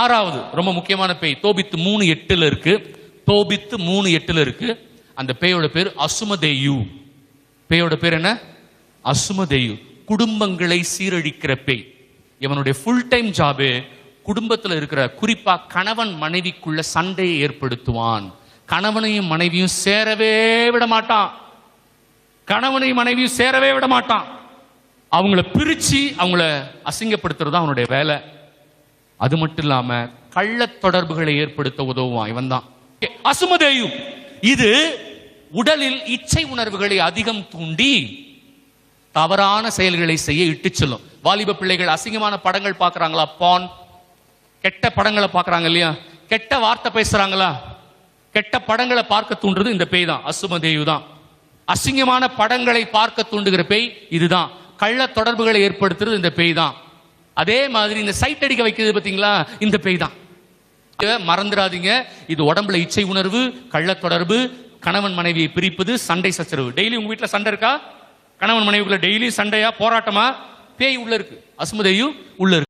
6வது ரொம்ப முக்கியமான பேய், தோபித்து 3:8 இருக்கு. தோபித்து 3:8 இருக்கு. அந்த பேயோட பேர் அசுமதேயு. பேயோட பேர் என்ன? அசுமதேயு. குடும்பங்களை சீரழிக்கிற பேய். இவனுடைய ஃபுல் டைம் ஜாபு குடும்பத்தில் இருக்கிற குறிப்பா கணவன் மனைவிக்குள்ள சண்டையை ஏற்படுத்துவான். கணவனையும் மனைவியும் சேரவே விட மாட்டான். கணவனையும் மனைவியும் சேரவே விட மாட்டான். அவங்கள பிரிச்சு அவங்கள அசிங்கப்படுத்துறது அவனுடைய வேலை. அது மட்டும் இல்லாம கள்ள தொடர்புகளை ஏற்படுத்த உதவுவான். இவன் தான் அசுமதேயு. இது உடலில் இச்சை உணர்வுகளை அதிகம் தூண்டி தவறான செயல்களை செய்ய இட்டு செல்லும். வாலிப பிள்ளைகள் அசிங்கமான படங்கள் பார்க்கறாங்களா? பான், கெட்ட படங்களை பார்க்கறாங்க இல்லையா? கெட்ட வார்த்தை பேசுறாங்களா? கெட்ட படங்களை பார்க்க தூண்டுறது இந்த பேய் தான், அசுமதேயு தான். அசிங்கமான படங்களை பார்க்க தூண்டுகிற பேய் இதுதான். கள்ள தொடர்புகளை ஏற்படுத்துறது இந்த பேய் தான். அதே மாதிரி இந்த சைட் அடிக்க வைக்கிறது பார்த்தீங்களா, இந்த பேய் தான். மறந்துடாதீங்க, இது உடம்புல இச்சை உணர்வு, கள்ள தொடர்பு, கணவன் மனைவியை பிரிப்பது, சண்டை சச்சரவு. டெய்லி உங்க வீட்டில் சண்டை இருக்கா? கணவன் மனைவிக்குள்ள டெய்லி சண்டையா, போராட்டமா? பேய் உள்ள இருக்கு, அசுமதேயு உள்ள இருக்கு.